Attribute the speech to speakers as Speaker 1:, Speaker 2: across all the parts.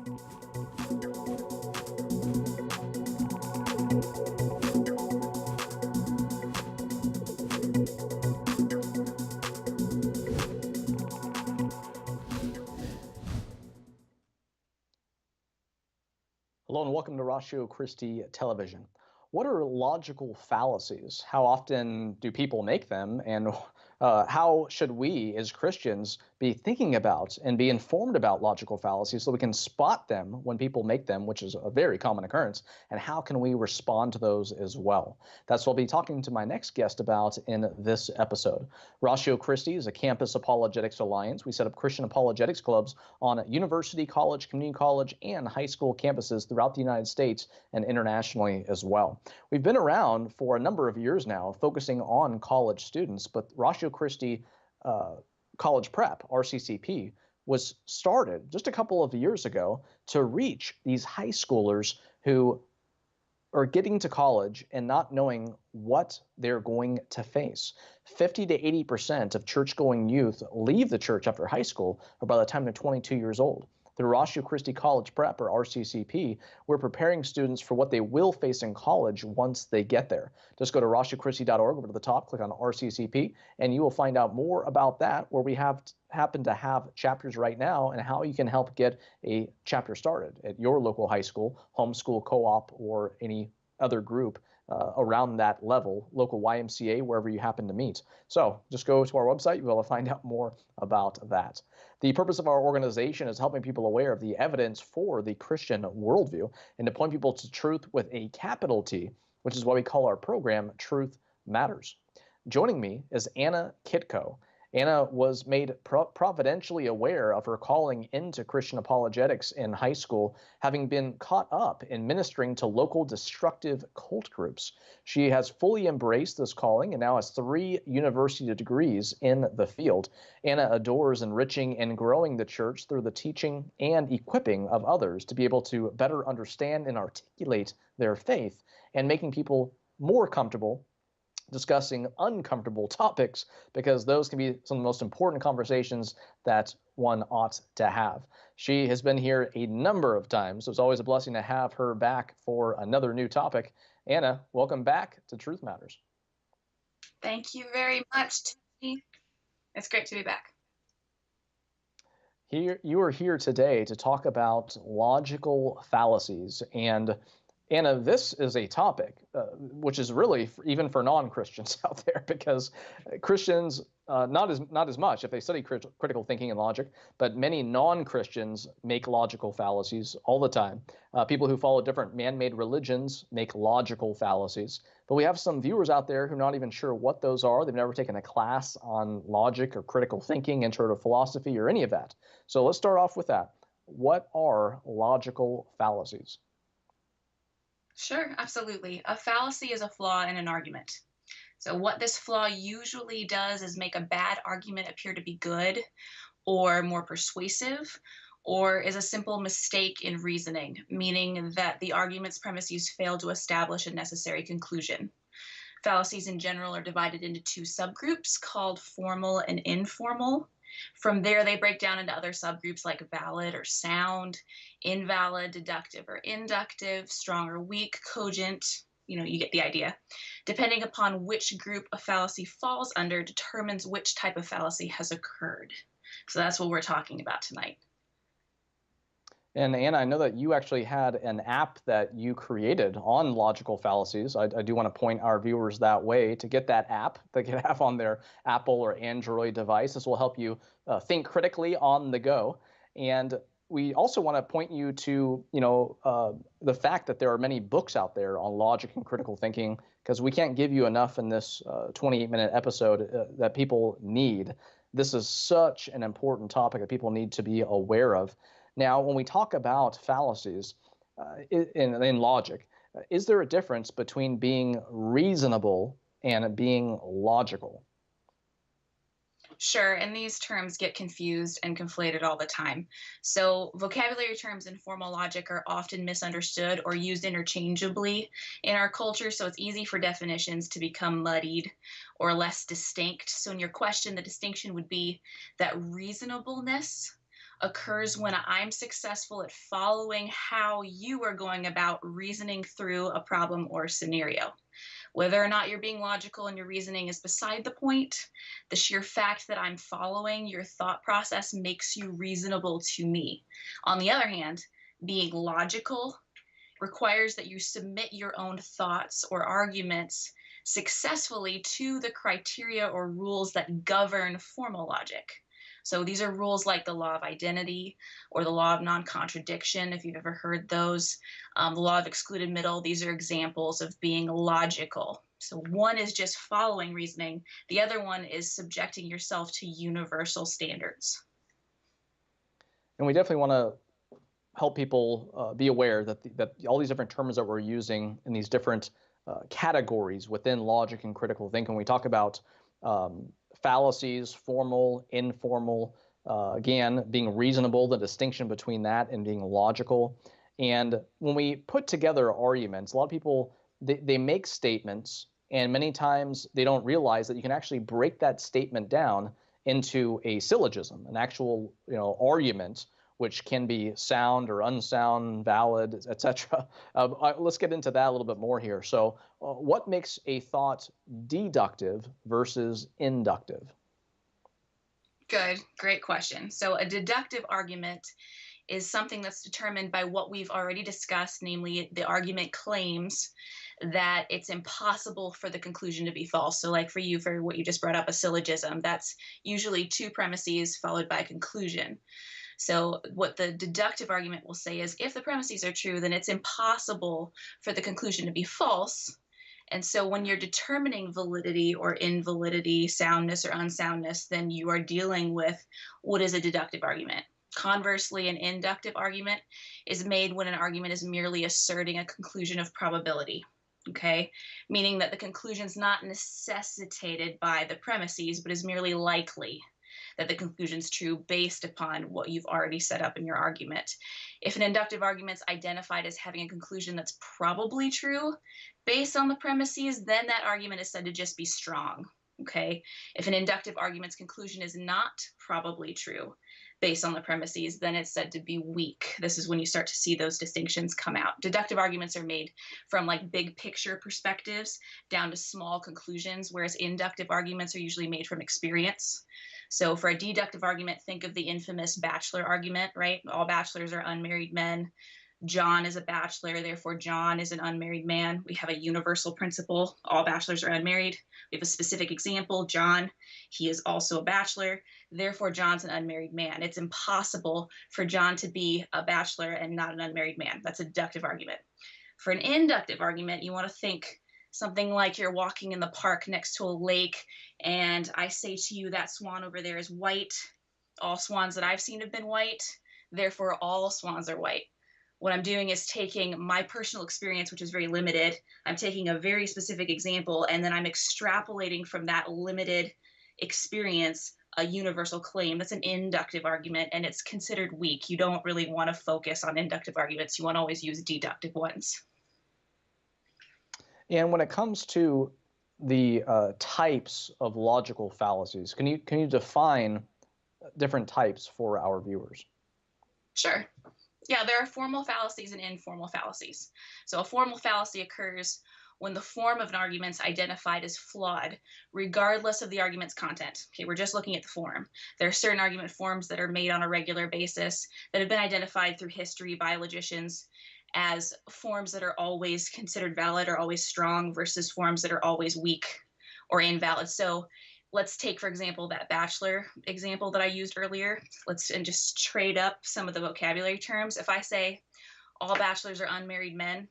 Speaker 1: Hello and welcome to Ratio Christi Television. What are logical fallacies? How often do people make them? And how should we as Christians be thinking about and be informed about logical fallacies so we can spot them when people make them, which is a very common occurrence? And how can we respond to those as well? That's what I'll be talking to my next guest about in this episode. Ratio Christi is a campus apologetics alliance. We set up Christian apologetics clubs on university, college, community college, and high school campuses throughout the United States and internationally as well. We've been around for a number of years now, focusing on college students, but Ratio Christi College Prep, RCCP, was started just a couple of years ago to reach these high schoolers who are getting to college and not knowing what they're going to face. 50 to 80% of church-going youth leave the church after high school or by the time they're 22 years old. Through Ratio Christi College Prep, or RCCP, we're preparing students for what they will face in college once they get there. Just go to ratiochristi.org, over to the top, click on RCCP, and you will find out more about that, where we happen to have chapters right now and how you can help get a chapter started at your local high school, homeschool, co-op, or any other group around that level, local YMCA, wherever you happen to meet. So just go to our website. You'll be able to find out more about that. The purpose of our organization is helping people aware of the evidence for the Christian worldview and to point people to truth with a capital T, which is why we call our program Truth Matters. Joining me is Anna Kitko. Anna was made providentially aware of her calling into Christian apologetics in high school, having been caught up in ministering to local destructive cult groups. She has fully embraced this calling and now has 3 university degrees in the field. Anna adores enriching and growing the church through the teaching and equipping of others to be able to better understand and articulate their faith, and making people more comfortable discussing uncomfortable topics, because those can be some of the most important conversations that one ought to have. She has been here a number of times, so it's always a blessing to have her back for another new topic. Anna, welcome back to Truth Matters.
Speaker 2: Thank you very much, Tony. It's great to be back.
Speaker 1: You are here today to talk about logical fallacies. And Anna, this is a topic which is really even for non-Christians out there, because Christians, not as much if they study critical thinking and logic, but many non-Christians make logical fallacies all the time. People who follow different man-made religions make logical fallacies. But we have some viewers out there who are not even sure what those are. They've never taken a class on logic or critical thinking, intro to philosophy, or any of that. So let's start off with that. What are logical fallacies?
Speaker 2: Sure, absolutely. A fallacy is a flaw in an argument. So what this flaw usually does is make a bad argument appear to be good or more persuasive, or is a simple mistake in reasoning, meaning that the argument's premises fail to establish a necessary conclusion. Fallacies in general are divided into 2 subgroups called formal and informal. From there, they break down into other subgroups like valid or sound, invalid, deductive or inductive, strong or weak, cogent. You get the idea. Depending upon which group a fallacy falls under determines which type of fallacy has occurred. So that's what we're talking about tonight.
Speaker 1: And Anna, I know that you actually had an app that you created on logical fallacies. I do want to point our viewers that way. To get that app, they can have on their Apple or Android device. This will help you think critically on the go. And we also want to point you to, the fact that there are many books out there on logic and critical thinking, because we can't give you enough in this 28-minute episode that people need. This is such an important topic that people need to be aware of. Now, when we talk about fallacies in logic, is there a difference between being reasonable and being logical?
Speaker 2: Sure, and these terms get confused and conflated all the time. So vocabulary terms in formal logic are often misunderstood or used interchangeably in our culture, so it's easy for definitions to become muddied or less distinct. So in your question, the distinction would be that reasonableness occurs when I'm successful at following how you are going about reasoning through a problem or scenario. Whether or not you're being logical in your reasoning is beside the point. The sheer fact that I'm following your thought process makes you reasonable to me. On the other hand, being logical requires that you submit your own thoughts or arguments successfully to the criteria or rules that govern formal logic. So these are rules like the law of identity or the law of non-contradiction, if you've ever heard those, the law of excluded middle. These are examples of being logical. So one is just following reasoning. The other one is subjecting yourself to universal standards.
Speaker 1: And we definitely want to help people be aware that all these different terms that we're using in these different categories within logic and critical thinking. We talk about fallacies, formal, informal, again, being reasonable, the distinction between that and being logical. And when we put together arguments, a lot of people, they make statements, and many times they don't realize that you can actually break that statement down into a syllogism, an actual argument, which can be sound or unsound, valid, etc. Let's get into that a little bit more here. So what makes a thought deductive versus inductive?
Speaker 2: Good, great question. So a deductive argument is something that's determined by what we've already discussed, namely the argument claims that it's impossible for the conclusion to be false. So like for you, for what you just brought up, a syllogism, that's usually two premises followed by a conclusion. So what the deductive argument will say is if the premises are true, then it's impossible for the conclusion to be false. And so when you're determining validity or invalidity, soundness or unsoundness, then you are dealing with what is a deductive argument. Conversely, an inductive argument is made when an argument is merely asserting a conclusion of probability, okay? Meaning that the conclusion is not necessitated by the premises, but is merely likely that the conclusion is true based upon what you've already set up in your argument. If an inductive argument is identified as having a conclusion that's probably true based on the premises, then that argument is said to just be strong, okay? If an inductive argument's conclusion is not probably true based on the premises, then it's said to be weak. This is when you start to see those distinctions come out. Deductive arguments are made from like big picture perspectives down to small conclusions, whereas inductive arguments are usually made from experience. So for a deductive argument, think of the infamous bachelor argument, right? All bachelors are unmarried men. John is a bachelor, therefore John is an unmarried man. We have a universal principle. All bachelors are unmarried. We have a specific example, John. He is also a bachelor, therefore John's an unmarried man. It's impossible for John to be a bachelor and not an unmarried man. That's a deductive argument. For an inductive argument, you want to think something like you're walking in the park next to a lake, and I say to you that swan over there is white. All swans that I've seen have been white, therefore all swans are white. What I'm doing is taking my personal experience, which is very limited. I'm taking a very specific example, and then I'm extrapolating from that limited experience a universal claim. That's an inductive argument, and it's considered weak. You don't really want to focus on inductive arguments. You want to always use deductive ones.
Speaker 1: And when it comes to the types of logical fallacies, can you define different types for our viewers?
Speaker 2: Sure. Yeah, there are formal fallacies and informal fallacies. So a formal fallacy occurs when the form of an argument is identified as flawed, regardless of the argument's content. Okay, we're just looking at the form. There are certain argument forms that are made on a regular basis that have been identified through history by logicians as forms that are always considered valid or always strong versus forms that are always weak or invalid. So let's take, for example, that bachelor example that I used earlier. And just trade up some of the vocabulary terms. If I say all bachelors are unmarried men,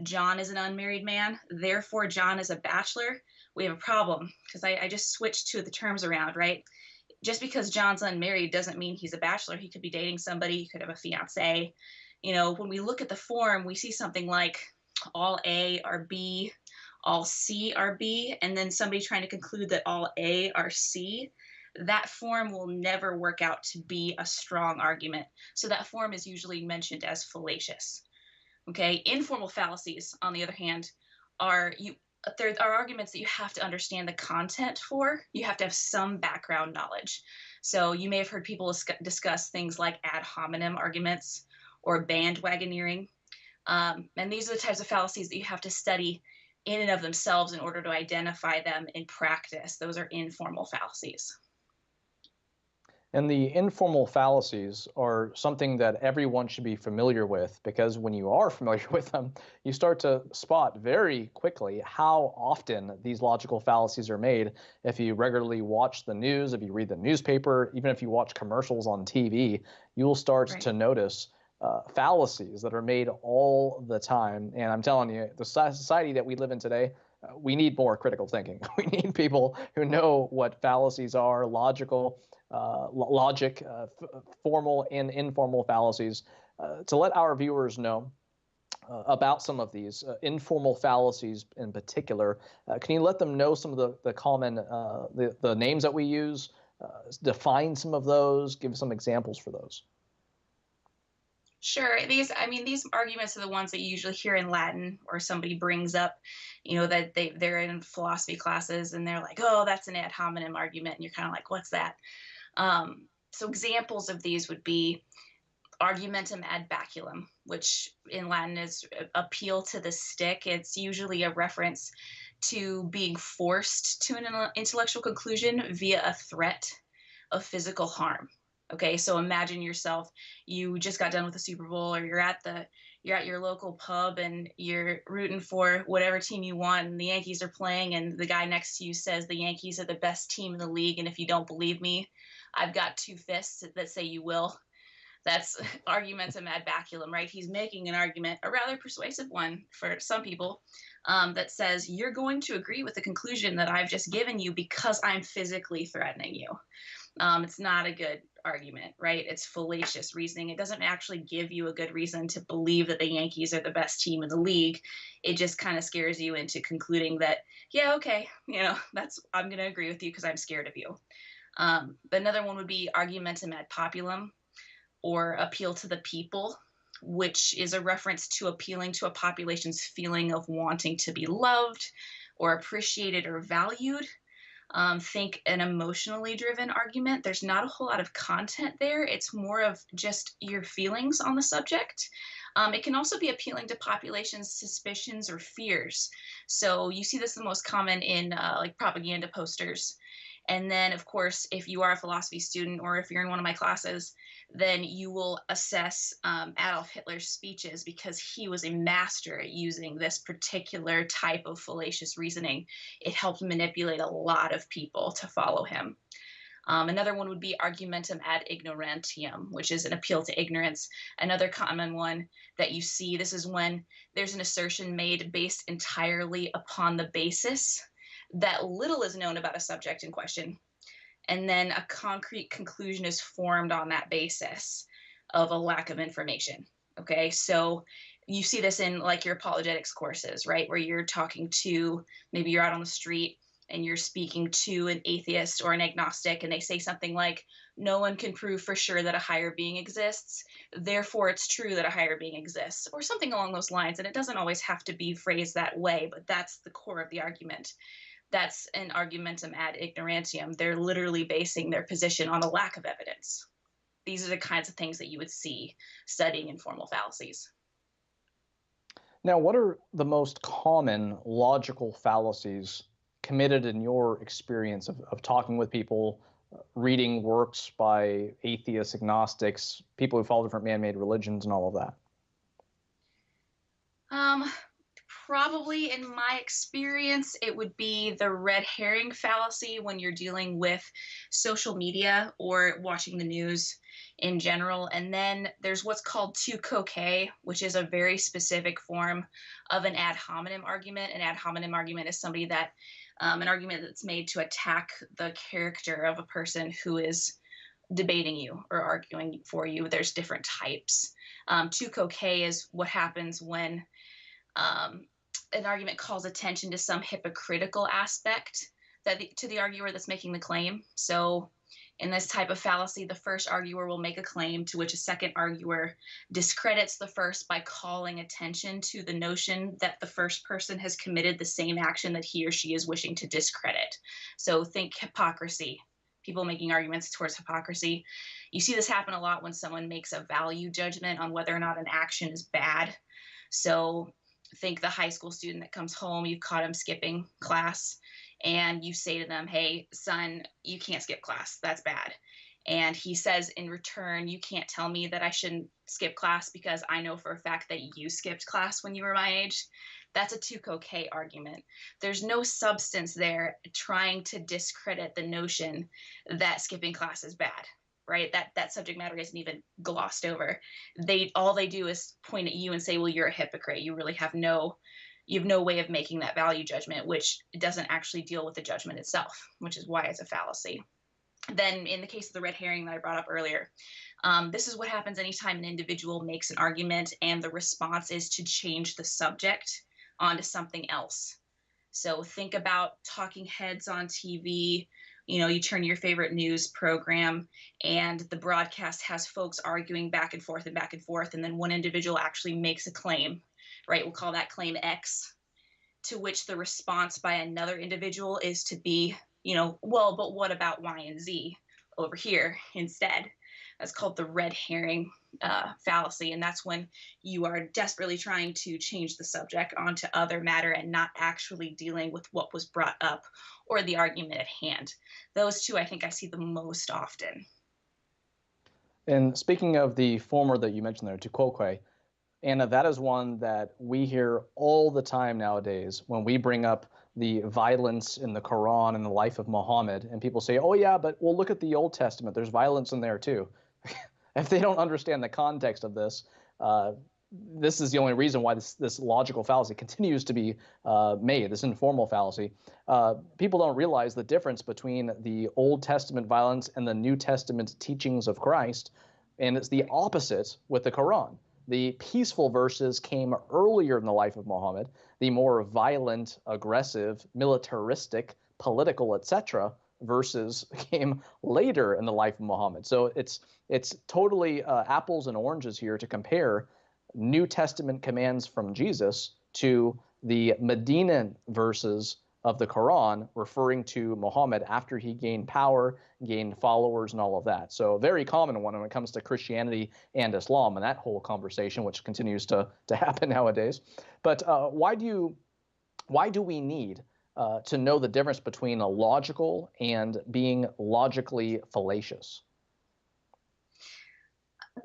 Speaker 2: John is an unmarried man, therefore John is a bachelor, we have a problem because I just switched two of the terms around, right? Just because John's unmarried doesn't mean he's a bachelor. He could be dating somebody, he could have a fiance. You know, when we look at the form, we see something like all A are B, all C are B, and then somebody trying to conclude that all A are C. That form will never work out to be a strong argument. So that form is usually mentioned as fallacious. Okay, informal fallacies, on the other hand, there are arguments that you have to understand the content for. You have to have some background knowledge. So you may have heard people discuss things like ad hominem arguments or bandwagoneering. And these are the types of fallacies that you have to study in and of themselves in order to identify them in practice. Those are informal fallacies.
Speaker 1: And the informal fallacies are something that everyone should be familiar with, because when you are familiar with them, you start to spot very quickly how often these logical fallacies are made. If you regularly watch the news, if you read the newspaper, even if you watch commercials on TV, you will start
Speaker 2: Right.
Speaker 1: to notice fallacies that are made all the time. And I'm telling you, the society that we live in today, we need more critical thinking. We need people who know what fallacies are, logic, formal and informal fallacies, to let our viewers know about some of these informal fallacies in particular. Can you let them know some of the common the names that we use, define some of those, give some examples for those?
Speaker 2: Sure. These arguments are the ones that you usually hear in Latin, or somebody brings up, that they're in philosophy classes and they're like, oh, that's an ad hominem argument. And you're kind of like, what's that? So examples of these would be argumentum ad baculum, which in Latin is appeal to the stick. It's usually a reference to being forced to an intellectual conclusion via a threat of physical harm. Okay, so imagine yourself, you just got done with the Super Bowl, or you're at your local pub and you're rooting for whatever team you want, and the Yankees are playing, and the guy next to you says the Yankees are the best team in the league, and if you don't believe me, I've got two fists that say you will. That's argumentum ad baculum, right? He's making an argument, a rather persuasive one for some people, that says you're going to agree with the conclusion that I've just given you because I'm physically threatening you. It's not a good argument, right? It's fallacious reasoning. It doesn't actually give you a good reason to believe that the Yankees are the best team in the league. It just kind of scares you into concluding that, yeah, okay, I'm going to agree with you because I'm scared of you. Another one would be argumentum ad populum, or appeal to the people, which is a reference to appealing to a population's feeling of wanting to be loved or appreciated or valued. Think an emotionally driven argument. There's not a whole lot of content there. It's more of just your feelings on the subject. It can also be appealing to populations' suspicions or fears. So you see this the most common in like propaganda posters. And then, of course, if you are a philosophy student, or if you're in one of my classes, then you will assess Adolf Hitler's speeches, because he was a master at using this particular type of fallacious reasoning. It helped manipulate a lot of people to follow him. Another one would be argumentum ad ignorantium, which is an appeal to ignorance. Another common one that you see, this is when there's an assertion made based entirely upon the basis that little is known about a subject in question, and then a concrete conclusion is formed on that basis of a lack of information. Okay, so you see this in like your apologetics courses, right, where you're talking to, maybe you're out on the street and you're speaking to an atheist or an agnostic, and they say something like, no one can prove for sure that a higher being exists, therefore it's true that a higher being exists, or something along those lines. And it doesn't always have to be phrased that way, but that's the core of the argument. That's an argumentum ad ignorantium. They're literally basing their position on a lack of evidence. These are the kinds of things that you would see studying informal fallacies.
Speaker 1: Now, what are the most common logical fallacies committed in your experience of talking with people, reading works by atheists, agnostics, people who follow different man-made religions, and all of that?
Speaker 2: Probably in my experience, it would be the red herring fallacy when you're dealing with social media or watching the news in general. And then there's what's called tu quoque, which is a very specific form of an ad hominem argument. An ad hominem argument is somebody that, an argument that's made to attack the character of a person who is debating you or arguing for you. There's different types. Tu quoque is what happens when an argument calls attention to some hypocritical aspect to the arguer that's making the claim. So in this type of fallacy, the first arguer will make a claim to which a second arguer discredits the first by calling attention to the notion that the first person has committed the same action that he or she is wishing to discredit. So think hypocrisy. people making arguments towards hypocrisy. You see this happen a lot when someone makes a value judgment on whether or not an action is bad. So think the high school student that comes home, you've caught him skipping class, and you say to them, hey, son, you can't skip class. That's bad. And he says in return, you can't tell me that I shouldn't skip class because I know for a fact that you skipped class when you were my age. That's a tuco argument. There's no substance there trying to discredit the notion that skipping class is bad, right? That subject matter isn't even glossed over. All they do is point at you and say, well, you're a hypocrite. You really have no way of making that value judgment, which doesn't actually deal with the judgment itself, which is why it's a fallacy. Then in the case of the red herring that I brought up earlier, this is what happens anytime an individual makes an argument and the response is to change the subject onto something else. So think about talking heads on TV. You turn your favorite news program and the broadcast has folks arguing back and forth, and then one individual actually makes a claim, right? We'll call that claim X, to which the response by another individual is to be, well, but what about Y and Z over here instead? That's called the red herring fallacy. And that's when you are desperately trying to change the subject onto other matter and not actually dealing with what was brought up or the argument at hand. Those two, I think I see the most often.
Speaker 1: And speaking of the former that you mentioned there, tuquoque, Anna, that is one that we hear all the time nowadays when we bring up the violence in the Quran and the life of Muhammad, and people say, oh yeah, but well, look at the Old Testament, there's violence in there too. If they don't understand the context of this, this is the only reason why this logical fallacy continues to be made, this informal fallacy. People don't realize the difference between the Old Testament violence and the New Testament teachings of Christ, and it's the opposite with the Quran. The peaceful verses came earlier in the life of Muhammad. The more violent, aggressive, militaristic, political, etc., verses came later in the life of Muhammad. So it's totally apples and oranges here to compare New Testament commands from Jesus to the Medina verses of the Quran referring to Muhammad after he gained power, gained followers, and all of that. So a very common one when it comes to Christianity and Islam and that whole conversation, which continues to happen nowadays. But why do we need to know the difference between a logical and being logically fallacious?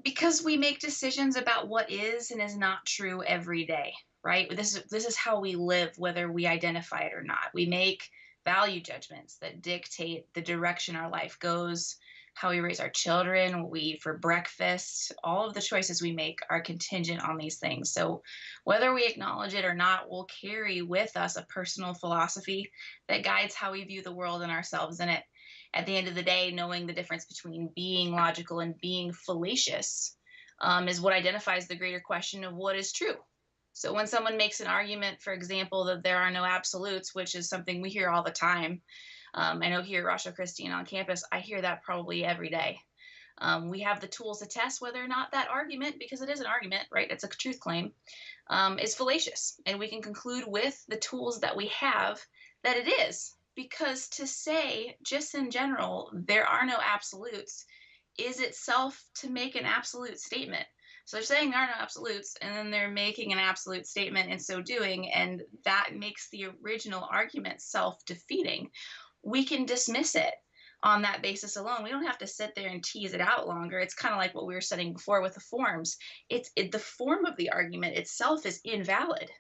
Speaker 2: Because we make decisions about what is and is not true every day, right? This is how we live, whether we identify it or not. We make value judgments that dictate the direction our life goes, how we raise our children, what we eat for breakfast. All of the choices we make are contingent on these things. So whether we acknowledge it or not, we'll carry with us a personal philosophy that guides how we view the world and ourselves in it. At the end of the day, knowing the difference between being logical and being fallacious is what identifies the greater question of what is true. So when someone makes an argument, for example, that there are no absolutes, which is something we hear all the time. I know here at Ratio Christi and on campus, I hear that probably every day. We have the tools to test whether or not that argument, because it is an argument, right? It's a truth claim, is fallacious. And we can conclude with the tools that we have that it is. Because to say, just in general, there are no absolutes is itself to make an absolute statement. So they're saying there are no absolutes, and then they're making an absolute statement in so doing, and that makes the original argument self-defeating. We can dismiss it on that basis alone. We don't have to sit there and tease it out longer. It's kind of like what we were studying before with the forms. The form of the argument itself is invalid.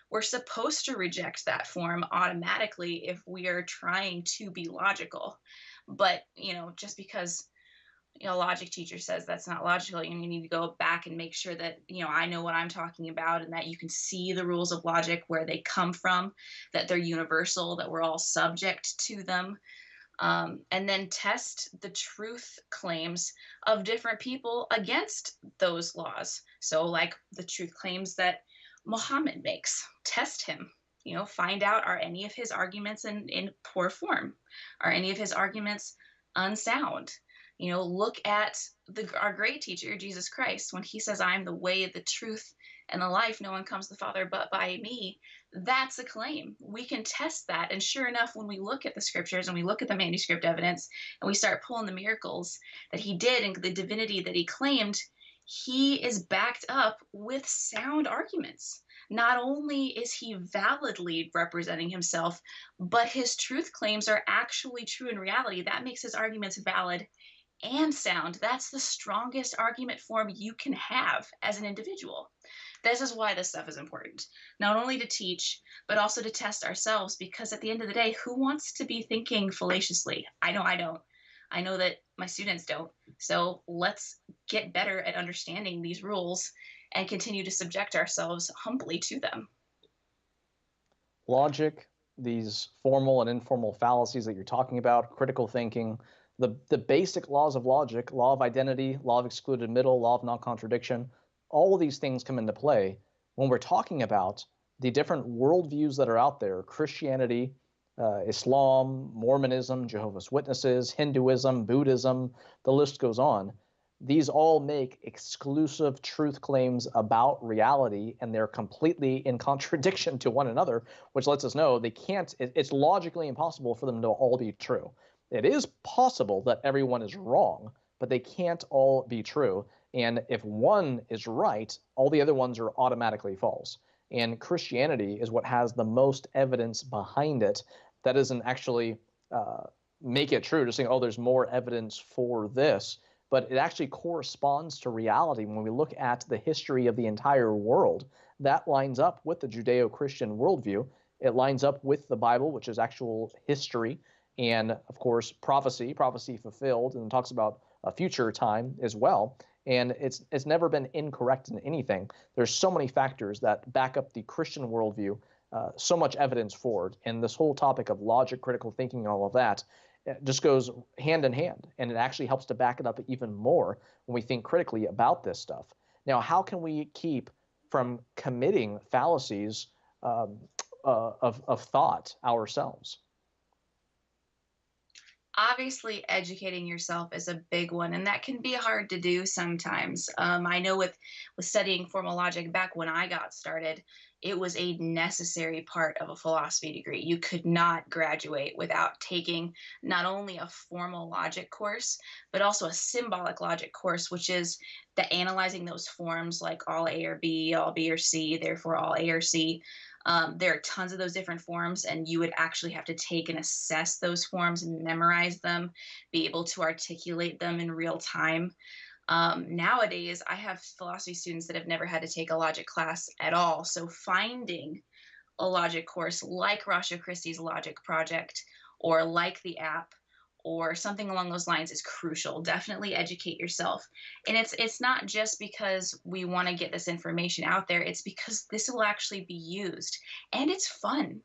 Speaker 2: We're supposed to reject that form automatically if we are trying to be logical. But, just because a logic teacher says that's not logical, you need to go back and make sure that, I know what I'm talking about and that you can see the rules of logic, where they come from, that they're universal, that we're all subject to them. And then test the truth claims of different people against those laws. So like the truth claims that Muhammad makes, test him, find out, are any of his arguments in poor form? Are any of his arguments unsound? Look at our great teacher, Jesus Christ, when he says, I'm the way, the truth, and the life. No one comes to the Father but by me. That's a claim. We can test that. And sure enough, when we look at the scriptures and we look at the manuscript evidence and we start pulling the miracles that he did and the divinity that he claimed, he is backed up with sound arguments. Not only is he validly representing himself, but his truth claims are actually true in reality. That makes his arguments valid and sound. That's the strongest argument form you can have as an individual. This is why this stuff is important, not only to teach, but also to test ourselves, because at the end of the day, who wants to be thinking fallaciously? I know I don't. I know that my students don't. So let's get better at understanding these rules and continue to subject ourselves humbly to them.
Speaker 1: Logic, these formal and informal fallacies that you're talking about, critical thinking, the basic laws of logic, law of identity, law of excluded middle, law of non-contradiction, all of these things come into play when we're talking about the different worldviews that are out there: Christianity, Islam, Mormonism, Jehovah's Witnesses, Hinduism, Buddhism, the list goes on. These all make exclusive truth claims about reality, and they're completely in contradiction to one another, which lets us know they can't, it's logically impossible for them to all be true. It is possible that everyone is wrong, but they can't all be true. And if one is right, all the other ones are automatically false. And Christianity is what has the most evidence behind it. That doesn't actually make it true, just saying, oh, there's more evidence for this. But it actually corresponds to reality when we look at the history of the entire world. That lines up with the Judeo-Christian worldview. It lines up with the Bible, which is actual history, and of course prophecy fulfilled, and talks about a future time as well. And it's never been incorrect in anything. There's so many factors that back up the Christian worldview, so much evidence for it. And this whole topic of logic, critical thinking, and all of that, it just goes hand in hand, and it actually helps to back it up even more when we think critically about this stuff. Now, how can we keep from committing fallacies of thought ourselves?
Speaker 2: Obviously, educating yourself is a big one, and that can be hard to do sometimes. I know with studying formal logic back when I got started, it was a necessary part of a philosophy degree. You could not graduate without taking not only a formal logic course, but also a symbolic logic course, which is the analyzing those forms like all A or B, all B or C, therefore all A or C. There are tons of those different forms, and you would actually have to take and assess those forms and memorize them, be able to articulate them in real time. Nowadays, I have philosophy students that have never had to take a logic class at all. So finding a logic course like Ratio Christi's Logic Project, or like the app, or something along those lines is crucial. Definitely educate yourself. And it's not just because we want to get this information out there. It's because this will actually be used. And it's fun.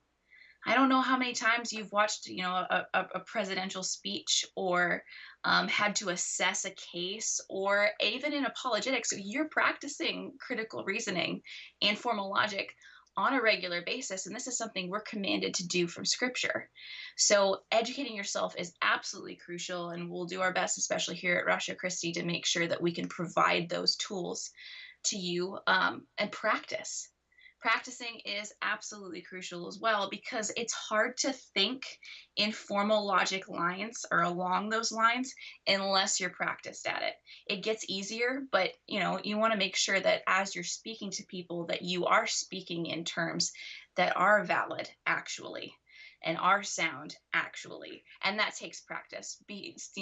Speaker 2: I don't know how many times you've watched, a presidential speech, or had to assess a case, or even in apologetics, you're practicing critical reasoning and formal logic on a regular basis, and this is something we're commanded to do from Scripture. So educating yourself is absolutely crucial, and we'll do our best, especially here at Ratio Christi, to make sure that we can provide those tools to you, and practice. Practicing is absolutely crucial as well, because it's hard to think in formal logic lines or along those lines unless you're practiced at it. It gets easier, but you want to make sure that as you're speaking to people, that you are speaking in terms that are valid actually, and are sound actually, and that takes practice.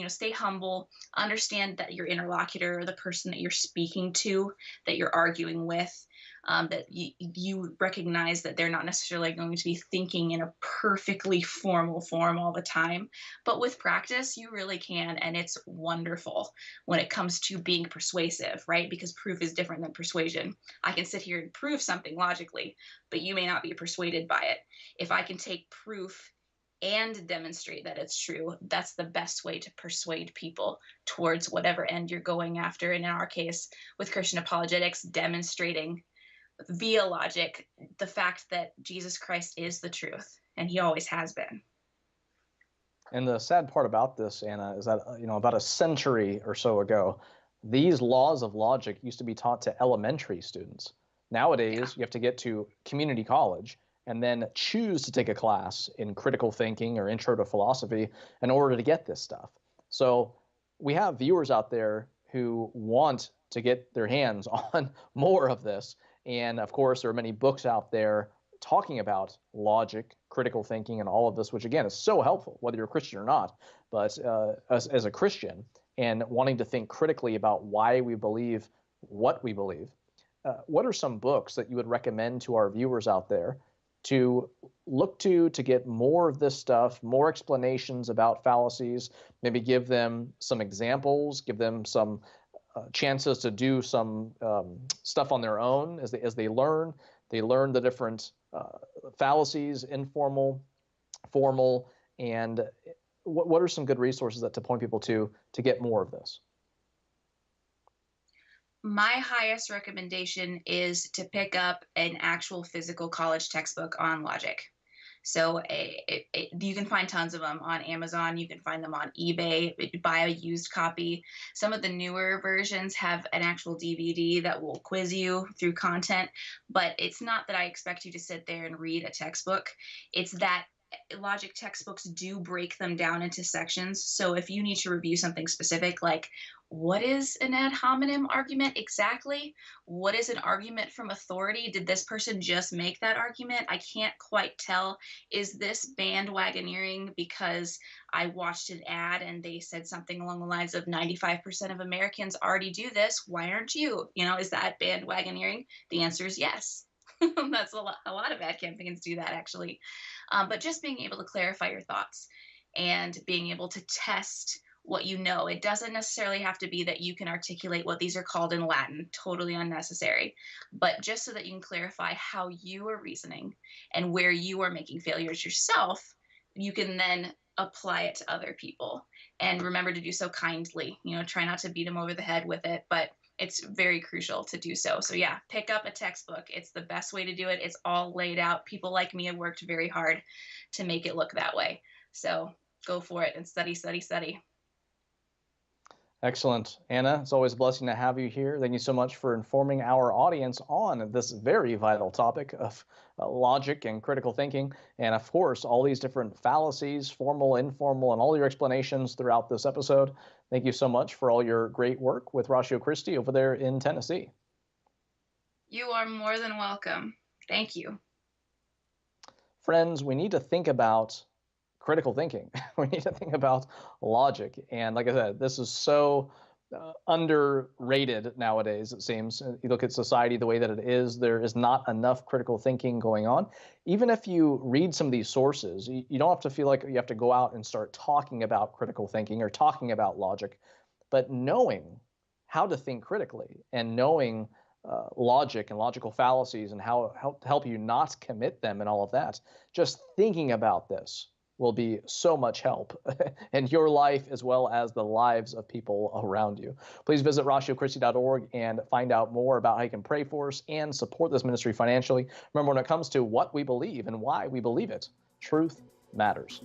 Speaker 2: Stay humble, understand that your interlocutor, or the person that you're speaking to, that you're arguing with, that you recognize that they're not necessarily going to be thinking in a perfectly formal form all the time. But with practice, you really can, and it's wonderful when it comes to being persuasive, right? Because proof is different than persuasion. I can sit here and prove something logically, but you may not be persuaded by it. If I can take proof and demonstrate that it's true, that's the best way to persuade people towards whatever end you're going after. And in our case, with Christian apologetics, demonstrating via logic the fact that Jesus Christ is the truth, and he always has been.
Speaker 1: And the sad part about this, Anna, is that about a century or so ago, these laws of logic used to be taught to elementary students.
Speaker 2: Yeah.
Speaker 1: Nowadays, you have to get to community college and then choose to take a class in critical thinking or intro to philosophy in order to get this stuff. So we have viewers out there who want to get their hands on more of this. And of course, there are many books out there talking about logic, critical thinking, and all of this, which again is so helpful, whether you're a Christian or not. But as a Christian and wanting to think critically about why we believe what we believe, what are some books that you would recommend to our viewers out there to look to get more of this stuff, more explanations about fallacies, maybe give them some examples, give them some chances to do some stuff on their own as they learn. They learn the different fallacies, informal, formal, and what are some good resources that to point people to get more of this?
Speaker 2: My highest recommendation is to pick up an actual physical college textbook on logic. So you can find tons of them on Amazon. You can find them on eBay. Buy a used copy. Some of the newer versions have an actual DVD that will quiz you through content. But it's not that I expect you to sit there and read a textbook. It's that logic textbooks do break them down into sections. So if you need to review something specific, like what is an ad hominem argument exactly? What is an argument from authority? Did this person just make that argument? I can't quite tell. Is this bandwagoneering because I watched an ad and they said something along the lines of 95% of Americans already do this? Why aren't you? Is that bandwagoneering? The answer is yes. That's a lot of ad campaigns do that actually. But just being able to clarify your thoughts and being able to test what you know. It doesn't necessarily have to be that you can articulate what these are called in Latin, totally unnecessary, but just so that you can clarify how you are reasoning and where you are making failures yourself, you can then apply it to other people. And remember to do so kindly. Try not to beat them over the head with it, but it's very crucial to do so. So yeah, pick up a textbook. It's the best way to do it. It's all laid out. People like me have worked very hard to make it look that way. So go for it and study, study, study.
Speaker 1: Excellent. Anna, it's always a blessing to have you here. Thank you so much for informing our audience on this very vital topic of logic and critical thinking. And of course, all these different fallacies, formal, informal, and all your explanations throughout this episode. Thank you so much for all your great work with Ratio Christi over there in Tennessee.
Speaker 2: You are more than welcome. Thank you.
Speaker 1: Friends, we need to think about critical thinking. We need to think about logic. And like I said, this is so underrated nowadays, it seems. You look at society the way that it is, there is not enough critical thinking going on. Even if you read some of these sources, you don't have to feel like you have to go out and start talking about critical thinking or talking about logic, but knowing how to think critically and knowing logic and logical fallacies and how to help you not commit them and all of that, just thinking about this will be so much help in your life as well as the lives of people around you. Please visit ratiochristi.org and find out more about how you can pray for us and support this ministry financially. Remember, when it comes to what we believe and why we believe it, truth matters.